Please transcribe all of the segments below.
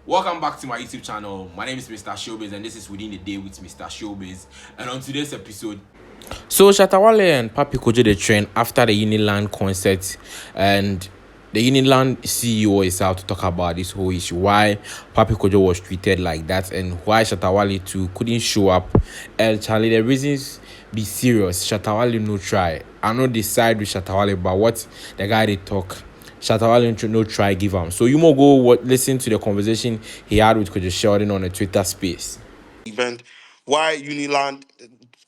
Welcome back to my YouTube channel. My name is Mr. Showbiz and this is Within the Day with Mr. Showbiz. And on today's episode, so Shatta Wale and Pappy Kojo the trend after the Uniland concert, and the Uniland CEO is out to talk about this whole issue, why Pappy Kojo was treated like that and why Shatta Wale too couldn't show up. And Charlie, the reasons be serious. Shatta Wale no try. I know the side with Shatta Wale, but what the guy they talk. Shatta Wale no try give him. So you more go listen to the conversation he had with Kojo Sheldon on a Twitter space. Event, why Uniland,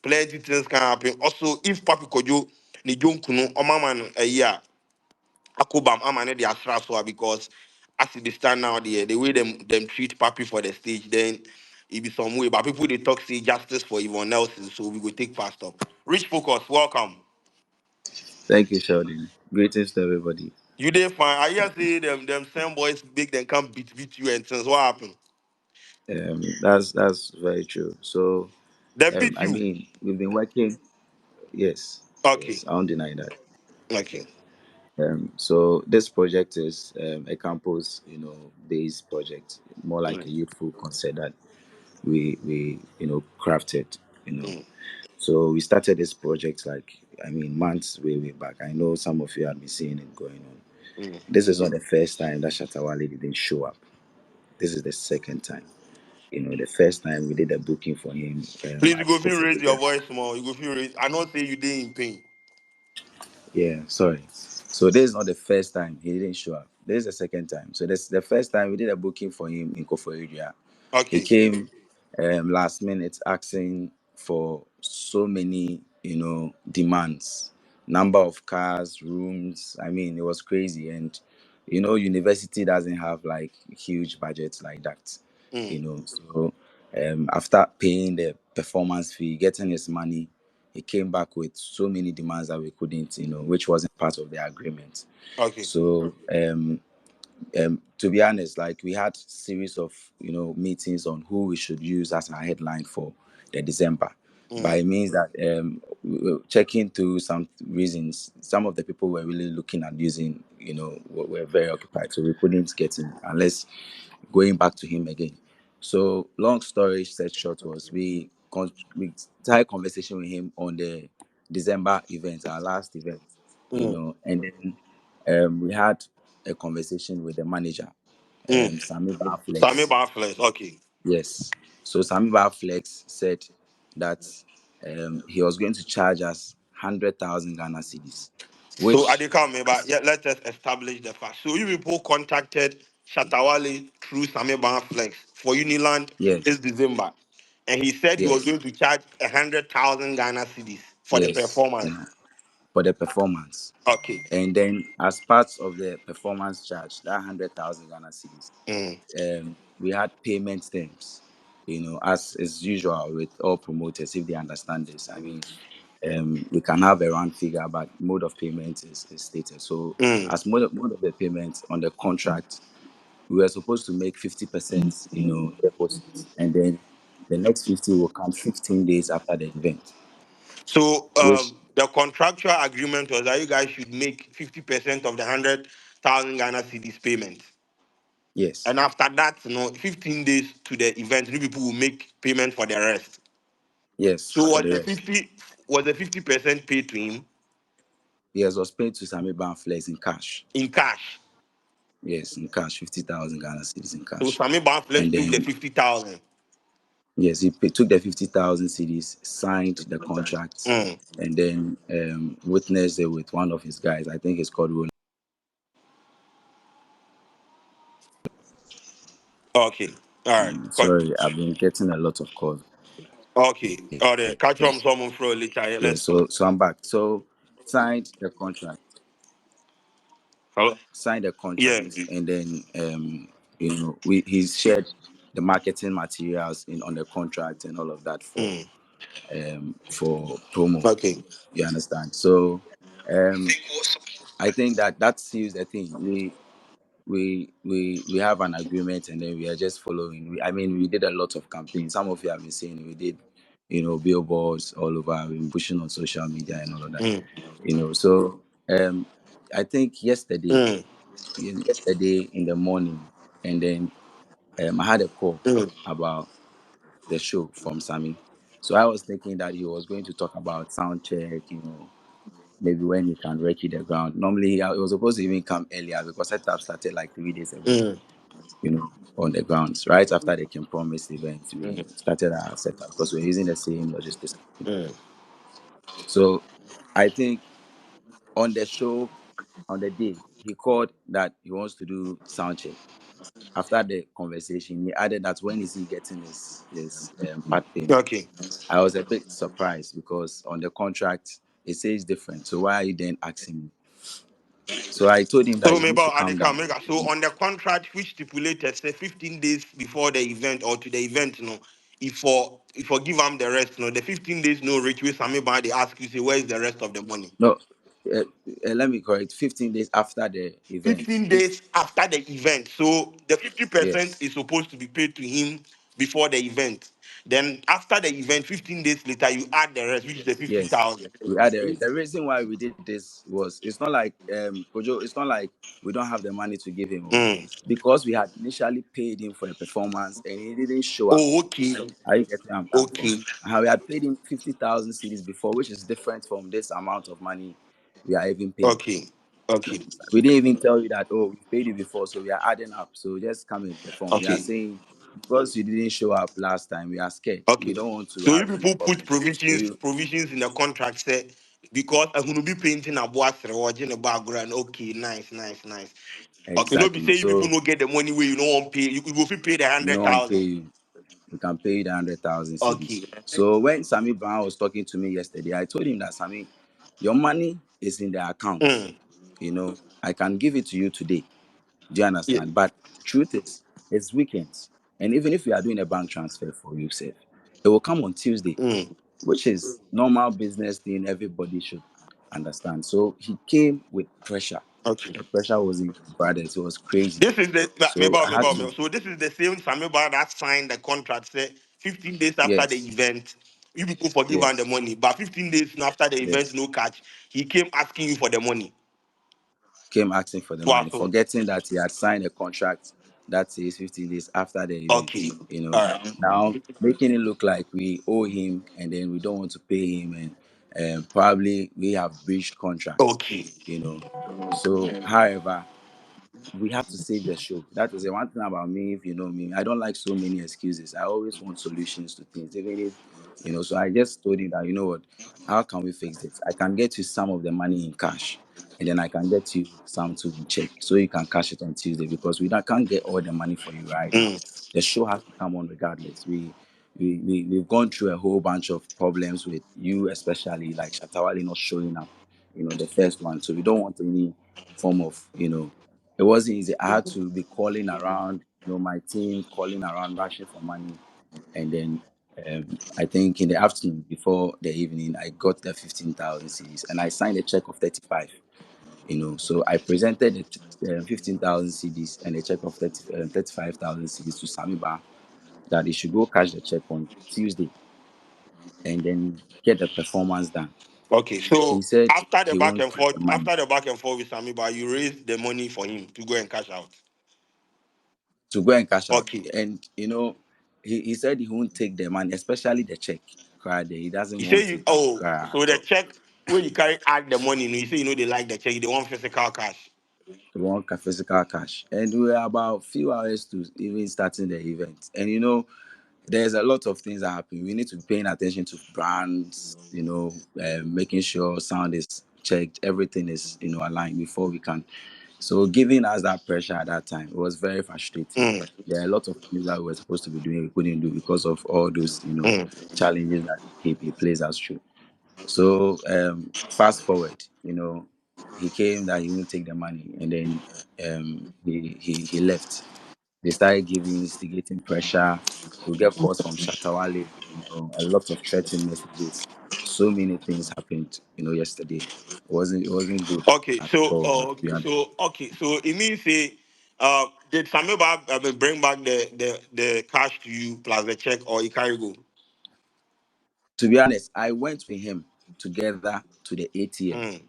plenty things can happen. Also, if Papi Kojo, ni Jonkunu, or Maman, a year, Akubam, Amane, the Astra, because as they stand now, the way them treat Papi for the stage, then it be some way. But people they talk say justice for everyone else, so we go take fast up. Rich Focus, welcome. Thank you, Sheldon. Greetings to everybody. You did fine. I hear say them same boys big, then come beat you and things. What happened? That's very true. So, They beat I you. mean, we've been working. Yes, Okay. yes, I won't deny that. Okay. So this project is a campus, based project, more like a Mm, youthful concept that we crafted. You know, mm, so we started this project months way back. I know some of you have been seeing it going on. mm. This is not the first time that Shatta Wale didn't show up. This is the second time. The first time we did a booking for him Please, you at go feel raise your Koforidua. voice more. You go feel raise. I not say you did in pain. Yeah, sorry. So this is not the first time he didn't show up. This is the second time. So this the first time we did a booking for him in Koforidua. He Okay. came last minute asking for so many, demands, number of cars, rooms. I mean, it was crazy. And university doesn't have like huge budgets like that. Mm. So after paying the performance fee, getting his money, he came back with so many demands that we couldn't, which wasn't part of the agreement. Okay. So to be honest, like we had series of meetings on who we should use as our headline for the December. But Mm. it means that we were checking through some reasons. Some of the people were really looking at using, were very occupied, so we couldn't get in unless going back to him again. So long story set short was we started conversation with him on the December event, our last event, Mm. and then we had a conversation with the manager, Mm. Sami Sammy Barflex. Barflex. Okay. Yes. So Sami Barflex said that he was going to charge us 100,000 Ghana cedis, So I which, did come, but yeah, let us establish the fact. So you people contacted Shatawale through Sammy Barflex for Uniland yes, this December, and he said he was yes, going to charge 100,000 Ghana cedis for the yes, performance. for the performance. Okay. And then, as part of the performance charge, that 100,000 Ghana cedis, Mm. we had payment terms. As is usual with all promoters, if they understand this, I mean, we can have a round figure, but mode of payment is stated. So, Mm. as mode of the payment on the contract, we were supposed to make 50%, deposit, and then the next 50 will come 15 days after the event, So which the contractual agreement was that you guys should make 50% of the 100,000 Ghana cedis payment. yes, And after that, 15 days to the event, you people will make payment for the rest. yes, So for was the the rest. 50% paid to him Yes, was paid to Sami Banflex in cash. in cash? Yes, in cash, 50,000 Ghana cedis in So cash. Sammy And Banflex took the then, 50,000. yes, took the 50,000 cedis, signed the contract, Mm. and then witnessed it with one of his guys. I think it's called Wale. Okay. All right. Sorry, I've been getting a lot of calls. Okay. All right. Catch on Yes, someone for later. Yeah, let's yes. talk. So I'm back. So signed the contract, Hello? Yeah. and then we he's shared the marketing materials in on the contract and all of that Mm. for promo. Okay. You understand? So um I think that seals the thing. We have an agreement, and then we are just following. I mean, we did a lot of campaigns. Some of you have been saying we did, billboards all over. We've been pushing on social media and all of that. Mm. So I think Mm. yesterday in the morning, and then I had a call Mm. about the show from Sammy. So I was thinking that he was going to talk about sound check, maybe when he can wreck the ground. Normally, it was supposed to even come earlier because setup started like 3 days ago, Mm. on the grounds. Right after the Kim Promise event, we Mm. started our setup because we're using the same logistics. Mm. So I think on the show, on the day, he called that he wants to do sound check. After the conversation, he added that when is he getting his part payment. Okay. I was a bit surprised because on the contract it says different. So why are you then asking me? So I told him that So he maybe needs to I calm down. so on the contract which stipulated say 15 days before the event or to the event, if for give them the rest, the 15 days no reach with some they ask you say where is the rest of the money? No, let me correct. 15 days after the event. 15 If days after the event. So the 50% yes, is supposed to be paid to him before the event. Then after the event, 15 days later, you add the rest, which is the yes, 50,000. we had the reason why we did this was it's not like Kojo. It's not like we don't have the money to give him, Mm. because we had initially paid him for a performance and he didn't show up. Oh, okay. Are you getting where I'm coming from? Okay. And we had paid him 50,000 CDs before, which is different from this amount of money we are even paying. Okay. Okay. We didn't even tell you that, oh, we paid you before, so we are adding up. So just come and perform. We are Okay. saying because you didn't show up last time, we are scared. We Okay. don't want to So you have any people put problems. So you provisions in the contract say because I'm gonna be painting a boss watching the background. Okay, nice, nice, nice. Okay, no be exactly. say you people So no get the money where you don't want pay. You will pay the we don't want to pay 100,000. you. We can pay you the 100,000 CDs. Okay. So when Sammy Brown was talking to me yesterday, I told him that, Sammy, your money is in the account. Mm. I can give it to you today. Do you Yeah. understand? But truth is, it's weekends. And even if we are doing a bank transfer for you, say, it will come on Tuesday, Mm. which is normal business thing everybody should understand. So he came with pressure. Okay. The pressure was in brothers. It was crazy. This is the So I had to, so this is the same Samiba that signed the contract. Say 15 days after the yes, event, you people forgive him the yes, money. But 15 days after the event, yes. no catch. He came asking you for the money. Came asking for the Wow. money, forgetting that he had signed a contract that says 15 days after the Okay. event. All right. Now making it look like we owe him and then we don't want to pay him, and probably we have breached contract. Okay. So, however, we have to save the show. That is the one thing about me. If you know me, I don't like so many excuses. I always want solutions to things, even if So I just told him that, what, how can we fix this? I can get you some of the money in cash, and then I can get you some to in check, so you can cash it on Tuesday, because can't get all the money for you right now. Mm. The show has to come on regardless. We've gone through a whole bunch of problems with you, especially like Shatawale not showing up. The first one. So we don't want any form of it wasn't easy. I had to be calling around, my team, calling around, rushing for money. And then I think in the afternoon before the evening, I got the 15,000 CDs and I signed a check of 35. So I presented the 15,000 CDs and a check of 35,000 CDs to Samiba, that he should go cash the check on Tuesday and then get the performance done. Okay. He So said after the he back won't and touch forth, the money with Samiba, you raised the money for him to go and cash out. to go and cash out. Okay. And he said he won't take the money, especially the check. Cry there. He You doesn't say want you it. Cry so at the all. check where you carry add the money, you say they like the check, they want physical cash. He want physical cash. And we are about few hours to even starting the event. And there's a lot of things that happen. We need to be paying attention to brands, making sure sound is checked, everything is aligned before we can. So giving us that pressure at that time, it was very frustrating. Mm. There are a lot of things that we were supposed to be doing we couldn't do because of all those Mm. challenges that he plays us through. So fast forward, he came that he won't take the money, and then he left. They started giving, instigating pressure. We get calls from Shatawale, a lot of threatening messages. So many things happened, yesterday. It wasn't good Okay, at so all, to be honest. so it means say did Samiba bring back the cash to you plus the check or you carry go? To be honest, I went with him together to the ATM Mm.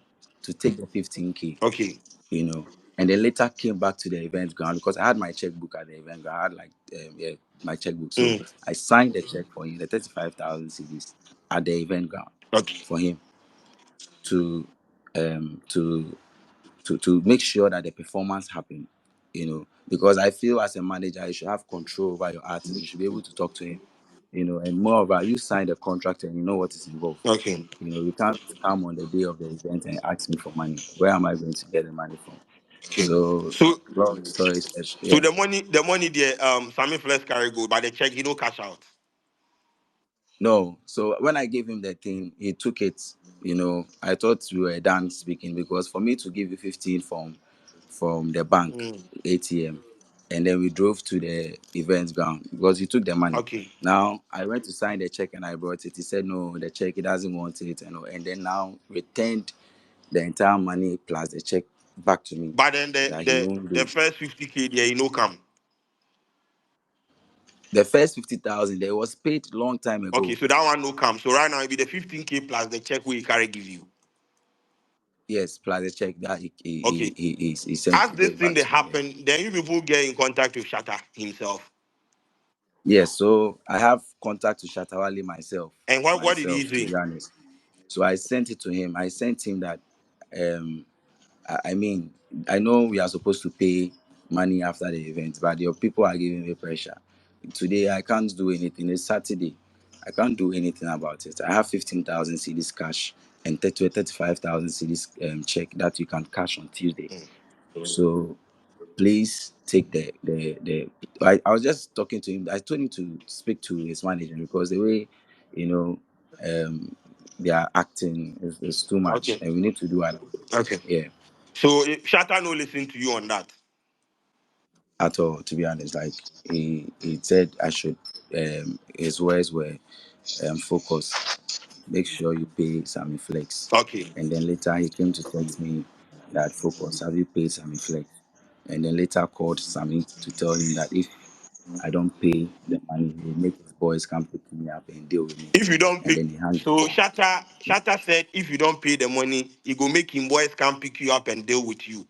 to take the 15K, Okay. you know. and then later came back to the event ground because I had my checkbook at the event ground. I had like my checkbook, so I signed the check for him, the 35,000 CDs at the event ground Okay. for him to um to to make sure that the performance happened, because I feel as a manager you should have control over your artist. You should be able to talk to him, and moreover, you sign the contract and you know what is involved. Okay. You can't come on the day of the event and ask me for money. Where am I going to get the money from? Okay. So So long story short, so yeah. the money there, Sammy Flex carry go, but the check he no cash out. No. So when I gave him the thing, he took it. I thought we were done speaking because for me to give you 15 from the bank ATM, and then we drove to the event ground because he took the money. Okay. Now I went to sign the check and I brought it. He said no, the check he doesn't want it, and then now returned the entire money plus the check back to me But then the that he the won't do the it. first 50K there, he no come. The first 50,000 there was paid long time Okay, ago. so that one no come. So right now it be the 15K plus the check we carry give you. Yes, plus the check that Okay. he sent As to this give thing back they to me. Yeah. happen, then you people get in contact with Shatta himself. Yes, so I have contact to Shatawale myself, And what did he to say? be honest. So I sent it to him. I sent him that, um, I mean, I know we are supposed to pay money after the event, but your people are giving me pressure. Today I can't do anything. It's Saturday. I can't do anything about it. I have 15,000 CDs cash and 35,000 CDs check that you can cash on Tuesday. So please take I was just talking to him. I told him to speak to his manager because the way, you know, they are acting is too much, Okay. and we need to do it. Okay. Yeah, So if Shatta no listen to you on that. at all. To be honest, like he said, I should. His words were, focus. Make sure you pay Sammy Flex. Okay. And then later he came to text me that focus. Have you paid Sammy Flex? And then later called Sammy to tell him that if I don't pay the money, he will make his boys come pick me up and deal with me. If you don't And pay, then he hung the so phone. Shatta said if you don't pay the money, he go make him boys come pick you up and deal with you.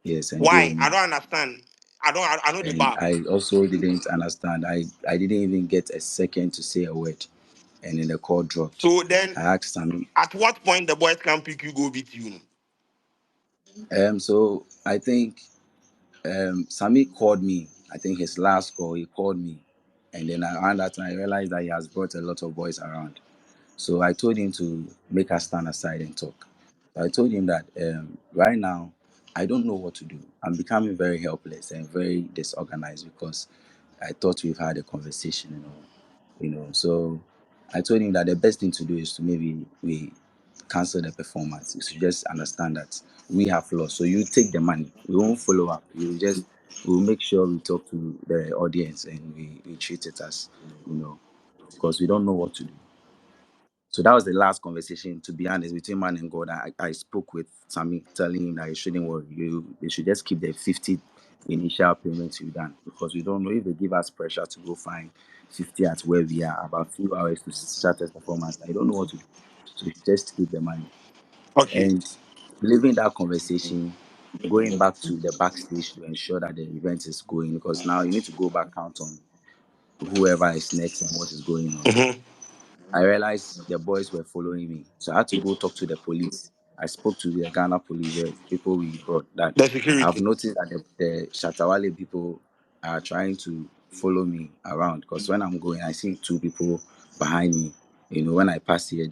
Yes, and deal Why? with I me. don't understand. I know the And bar. I also didn't understand. I didn't even get a second to say a word. And then the call dropped. So then I asked Sammy. at what point the boys can pick you, go beat you? So I think Sammy called me. I think his last call, he called me. And then around that time, I realized that he has brought a lot of boys around. So I told him to make us stand aside and talk. So I told him that right now, I don't know what to do. I'm becoming very helpless and very disorganized because I thought we've had a conversation and all. So I told him that the best thing to do is to maybe we cancel the performance. You should just understand that we have lost. So you take the money. We won't follow up. We'll make sure we talk to the audience and we treat it as, because we don't know what to do. So that was the last conversation, to be honest, between man and God. I spoke with Sammy, telling him that he shouldn't worry. They should just keep the 50 initial payments we've done because we don't know if they give us pressure to go find 50 at where we are about few hours to start the performance. I don't know what to do. So we should just keep the money. Okay. And leaving that conversation, going back to the backstage to ensure that the event is going, because now you need to go back count on whoever is next and what is going on. Mm-hmm. I realized the boys were following me. So I had to go talk to the police. I spoke to the Ghana police, the people we brought, that The I've security. noticed that the Shatawale people are trying to follow me around because when I'm going, I see two people behind me. When I pass here,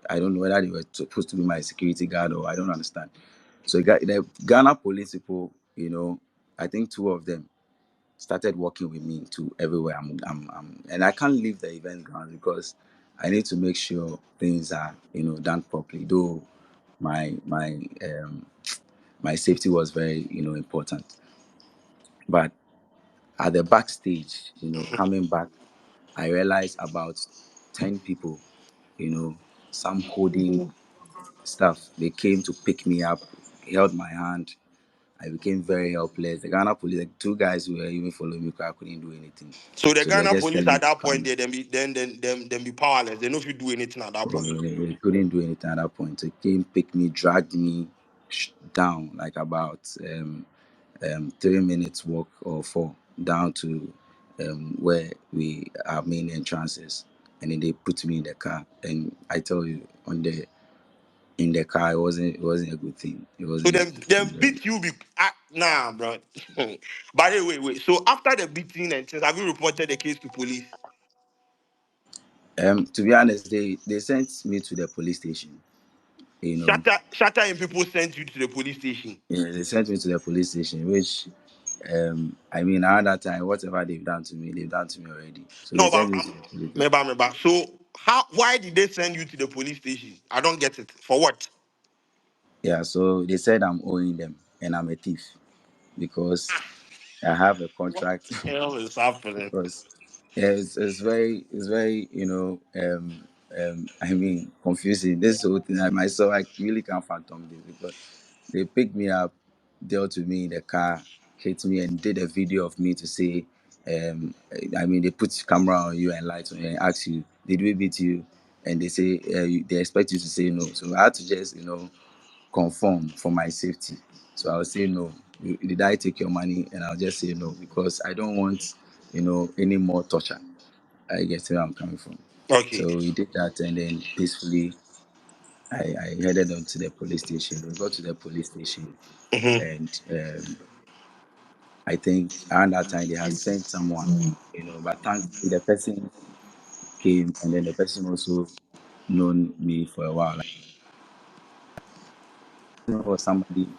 I don't know whether they were supposed to be my security guard or I don't understand. So the Ghana police people, I think two of them started working with me to everywhere and I can't leave the event ground because I need to make sure things are done properly. Though my safety was very important, but at the backstage, coming back, I realized about 10 people, some holding stuff. They came to pick me up, held my hand. I became very helpless. The Ghana police, like two guys who were even following me, I couldn't do anything. So the So they were Ghana just police telling me at to that point calm. they then be powerless. They know if you do anything at that point. They couldn't do anything at that point. They came, pick me, dragged me, down, like about 3 minutes walk or four down to where we our main entrances, and then they put me in the car. And I tell you, on the in the car, it wasn't a good thing. It So wasn't a good them thing. beat you nah, bro. By the way, wait. So after the beating and things, have you reported the case to police? To be honest, they sent me to the police station. You know, Shatta and people sent you to the police station. yeah, they sent me to the police station, which I mean, around that time, whatever they've done to me already. So they No, sent but me to the police station. remember. So why did they send you to the police station? I don't get it. For what? Yeah, so they said I'm owing them and I'm a thief because I have a What contract. the hell is happening? Because yeah, it's very I mean confusing. This whole thing I myself I really can't fathom this because they picked me up, dealt with me in the car, hit me and did a video of me to say I mean they put camera on you and lights on you and ask you, did we beat you? And they say they expect you to say no. So I had to just conform for my safety. So I'll say no. Did I take your money? And I'll just say no because I don't want, any more torture. I get where I'm coming from. Okay. So we did that, and then peacefully, I headed on to the police station. We got to the police station, Mm-hmm. and I think around that time they had sent someone, but thankfully the person came, and then the person also known me for a while. Like, was somebody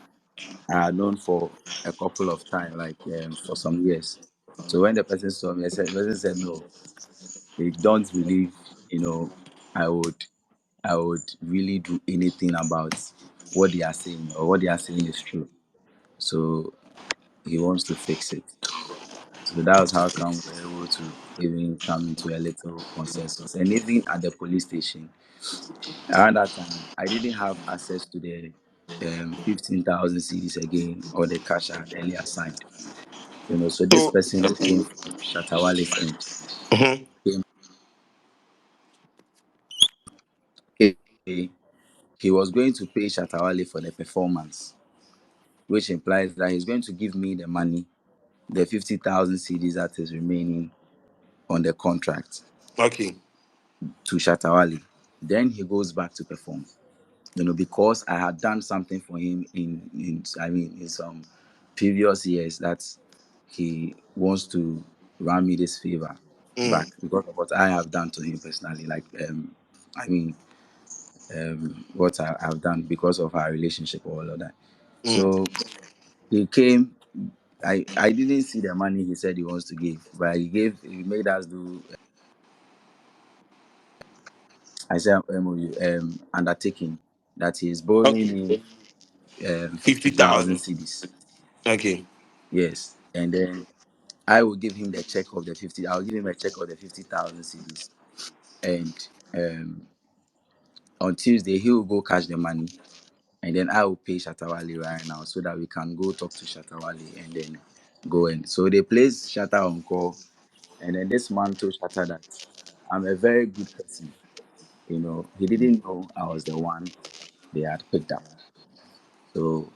I had known for a couple of time, like for some years. So when the person saw me, the person said, "No, they don't believe, you know, I would, I would really do anything about what they are saying, or what they are saying is true. So he wants to fix it." So that was how come we were able to even come into a little consensus. And even at the police station, around that time, I didn't have access to the 15,000 CDs again, or the cash I had earlier signed. So this So person who came from Shatawale's end mhm. came, he was going to pay Shatawale for the performance, which implies that he's going to give me the money, the 50,000 CDs that is remaining on the contract, Okay. to Shatawale. Then he goes back to perform. Because I had done something for him in some previous years, that he wants to run me this favor back Mm, because of what I have done to him personally. Like I mean what I've done because of our relationship, all of that. mm. So he came. I didn't see the money he said he wants to give, but he made us do. I said MOU undertaking that he is borrowing Okay. me Fifty 50,000 thousand. CDs. Okay. Yes, and then I will give him the check of the 50. I'll give him a check of the 50,000 CDs, and um, on Tuesday he will go cash the money, and then I will pay Shatawale right now so that we can go talk to Shatawale and then go in. So they place Shatta on call, and then this man told Shatta that I'm a very good person. He didn't know I was the one they had picked up. So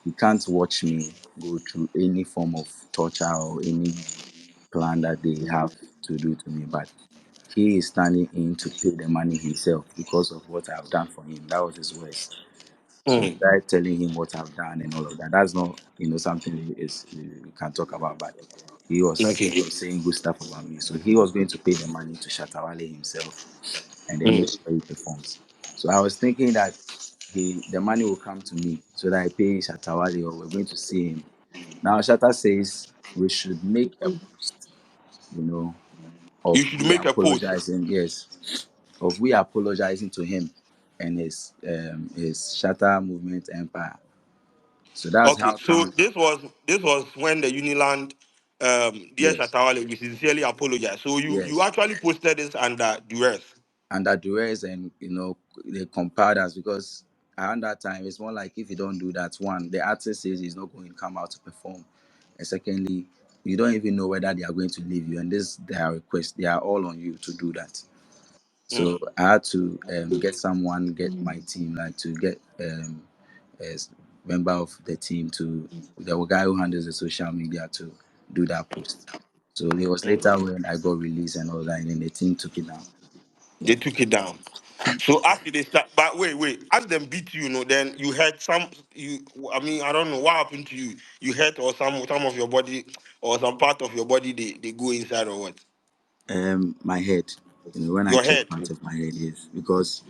he can't watch me go through any form of torture or any plan that they have to do to me, but he is standing in to pay the money himself because of what I've done for him. That was his words. So he Mm, started telling him what I've done and all of that. That's not, something we can talk about, but he was okay. saying good stuff about me. So he was going to pay the money to Shatawale himself and then make Mm. sure he performs. So I was thinking that the money will come to me so that I pay Shatawale, or we're going to see him. Now Shatta says we should make a post, you know, You of should we make a post. apologizing, yes, of we apologizing to him and his Shatta movement empire. So that's Okay. how So come. this was when the Uniland dear Yes, Shatawale, we sincerely apologize. So you yes, actually posted this under duress. under duress, and they compared us because around that time it's more like, if you don't do that, one, the artist says he's not going to come out to perform, and secondly, you don't even know whether they are going to leave you, and this their request, they are all on you to do that. So Mm. I had to get my team, like, to get member of the team to the guy who handles the social media to do that post. So it was later when I got released and all that, and then the team took it down. They took it down. So after they start, but wait, as them beat you, then you hurt some. You, I mean, I don't know what happened to you. You hurt or some of your body or some part of your body they go inside or what? My head, when I Your checked head. part of my head, yes, because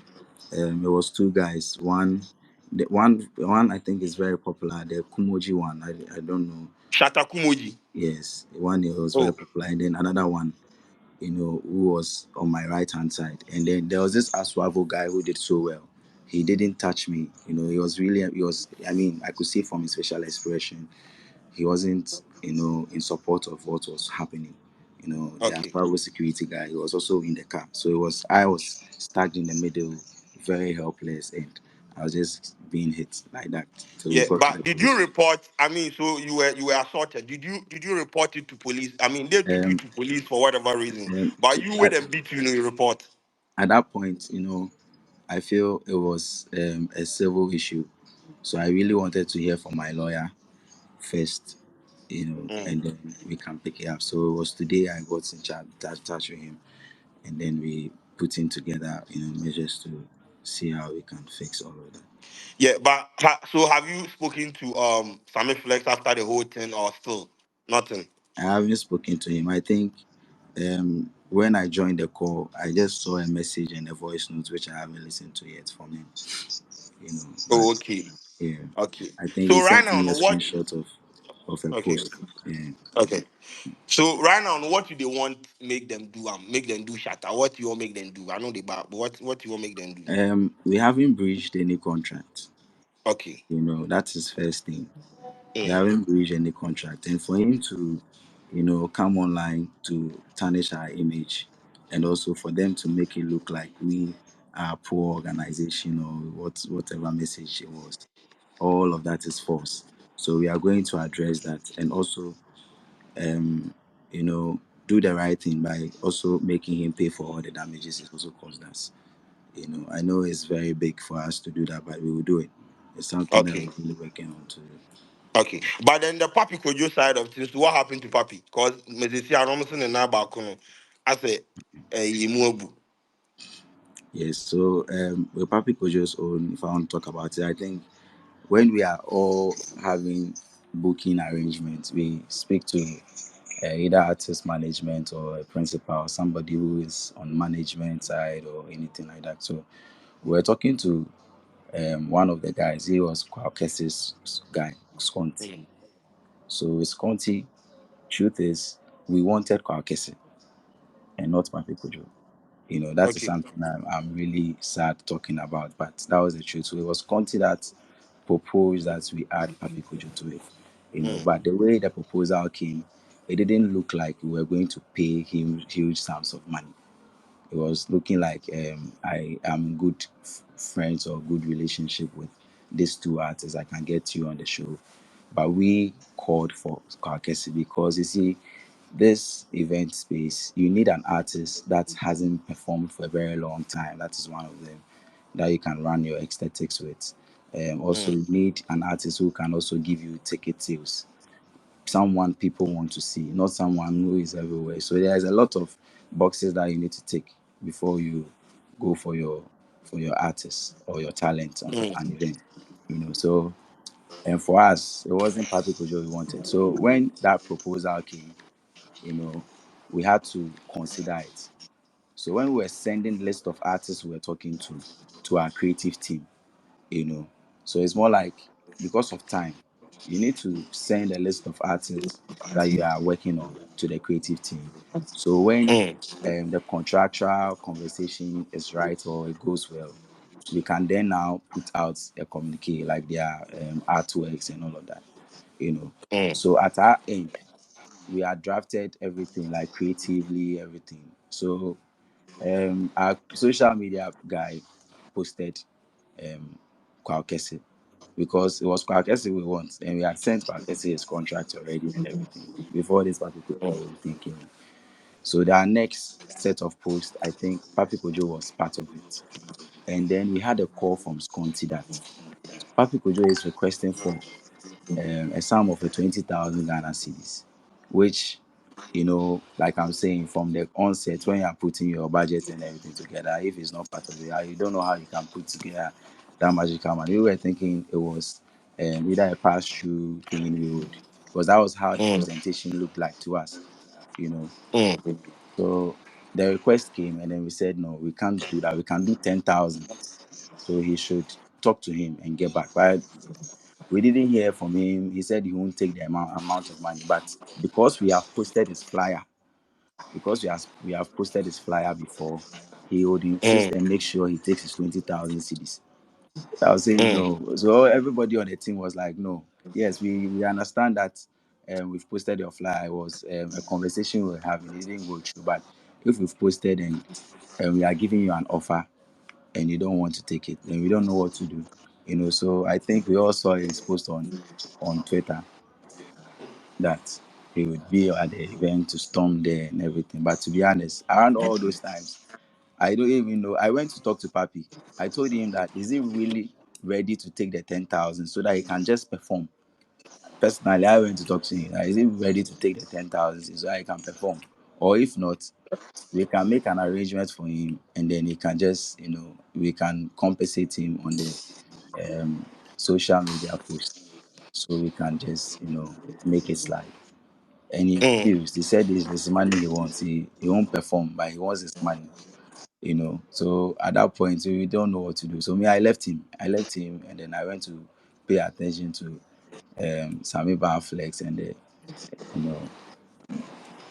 there was two guys. The one I think is very popular, the Kumoji one. I don't know. Shatta Kumoji. Yes, one it was very Oh, popular, and then another one, who was on my right hand side. And then there was this Aswavo guy who did so well. He didn't touch me. He was really, I mean, I could see from his facial expression, he wasn't, in support of what was happening. The okay. Aswavo security guy, he was also in the car. So I was stuck in the middle, very helpless, and I was just being hit like that. So we Yeah, got to the but did police. you report? I mean, so you were assaulted. Did you report it to police? I mean, they took you Um, to police for whatever reason, um, but you at, with them beat you, you report. at that point, I feel it was a civil issue. So I really wanted to hear from my lawyer first, Mm. and then we can pick it up. So it was today I got in touch with him, and then we put in together, measures to see how we can fix all of that. Yeah, but so have you spoken to Sammy Flex after the whole thing or still nothing? I haven't spoken to him. I think when I joined the call, I just saw a message and a voice note which I haven't listened to yet from him. Oh, But okay, yeah, okay. I think he So right sent now, me a what? screenshot of a Okay, post. Yeah. okay. So right now, what do they want make them do? Make them do shatter. What you want make them do? I know they bad, but what you want make them do? We haven't breached any contract. Okay. That's his first thing. We Mm, haven't breached any contract. And for him to, come online to tarnish our image and also for them to make it look like we are a poor organization or whatever message it was, all of that is false. So we are going to address that and also, um, you know, do the right thing by also making him pay for all the damages it also caused us. I know it's very big for us to do that, but we will do it. It's something that okay. we're really working on to do. Okay. But then the Pappy Kojo side of things, what happened to Pappy? Because Mrs. Robinson and Nabakono, I said, Yimubu. Yes, so with Papi Kojo's own, if I want to talk about it, I think when we are all having booking arrangements, we speak to either artist management or a principal, or somebody who is on management side or anything like that. So we were talking to one of the guys. He was Kwakes's guy, Sconti. Mm. So with Sconti, truth is, we wanted Kwakese and not Papi Kojo. That is Okay. something I'm really sad talking about, but that was the truth. So it was Conti that proposed that we add Papi Kojo to it, Mm. but the way the proposal came, it didn't look like we were going to pay him huge sums of money. It was looking like I am good friends or good relationship with these two artists. I can get you on the show, but we called for Kwakesi because you see, this event space, you need an artist that hasn't performed for a very long time. That is one of them that you can run your aesthetics with. Also, Mm. you need an artist who can also give you ticket sales. Someone people want to see, not someone who is everywhere. So there's a lot of boxes that you need to tick before you go for your artist or your talent on Mm. an event. So and for us, it wasn't Papi Kojo we wanted. So when that proposal came, you know, we had to consider it. So when we were sending list of artists we were talking to our creative team, you know, so it's more like because of time, you need to send a list of artists that you are working on to the creative team. So when Mm. the contractual conversation is right or it goes well, we can then now put out a communique like their artworks and all of that, you know. Mm. So at our end, we had drafted everything like creatively everything. So our social media guy posted um Kwakese because it was Kwakese we want, and we had sent Kwakese his contract already and everything before this Papi Kojo thing came in. So their next set of posts, I think Papi Kojo was part of it. And then we had a call from Sconti that Papi Kojo is requesting for a sum of a 20,000 Ghana cedis, which, like I'm saying, from the onset, when you are putting your budget and everything together, if it's not part of it, you don't know how you can put together that magical money. We were thinking it was either a pass through thing we would, because that was how the Mm, presentation looked like to us, you know. mm, So the request came, and then we said, no, we can't do that. We can do 10,000. So he should talk to him and get back. But we didn't hear from him. He said he won't take the amount of money. But because we have posted his flyer, because we have posted his flyer before, he would insist mm, and make sure he takes his 20,000 cedis. I was saying mm, no. So everybody on the team was like, no. Yes, we understand that we've posted your flyer. It was a conversation we were having. It didn't go through. But if we've posted and we are giving you an offer and you don't want to take it, then we don't know what to do. So I think we all saw his post on Twitter that he would be at the event to storm there and everything. But to be honest, around all those times, I don't even know. I went to talk to Papi. I told him that is he really ready to take the 10,000 so that he can just perform. Personally, I went to talk to him. Is he ready to take the 10,000 so that he can perform? Or if not, we can make an arrangement for him and then he can just, we can compensate him on the social media post. So we can just, make it slide. And he mm. refused. He said it's money he wants. He won't perform, but he wants his money. So at that point we don't know what to do. So me, I left him and then I went to pay attention to Sammy Flex and you know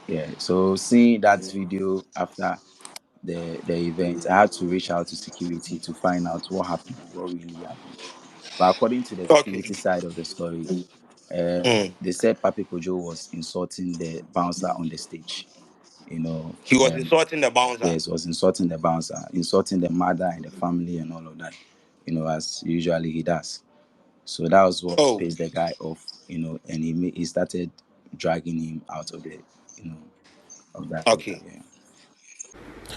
yeah. So seeing that video after the event, I had to reach out to security to find out what really happened. But according to the Okay. security side of the story, Mm. they said Papi Kojo was insulting the bouncer on the stage. you know He was um, insulting the bouncer. Yes, was insulting the bouncer, insulting the mother and the family and all of that, as usually he does. So that was what Oh, pissed the guy off, and he started dragging him out of of that area. okay. Yeah.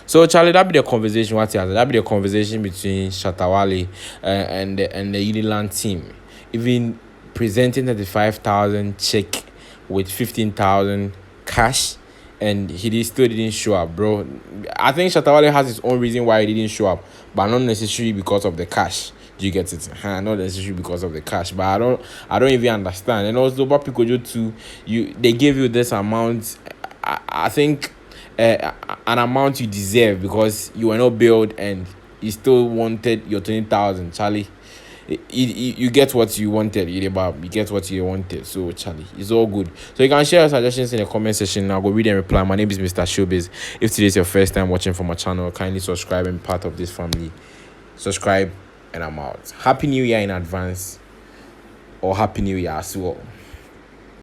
So Charlie, that be the conversation. What else? That be the conversation between Shatta Wale and the Uniland team. Even presenting 35,000 check with 15,000 cash, and still didn't show up, bro. I think Shatta Wale has his own reason why he didn't show up, but not necessarily because of the cash. Do you get it? Not necessarily because of the cash, but I don't even understand. And also, Papi Kojo too. They gave you this amount. I think an amount you deserve because you were not billed and you still wanted your 20,000, Charlie. You get what you wanted, you get what you wanted. So Charlie, it's all good. So you can share your suggestions in the comment section. I'll go read and reply. My name is Mr. Showbiz. If today is your first time watching from my channel, kindly subscribe and be part of this family. Subscribe and I'm out. Happy New Year in advance, or Happy New Year as well.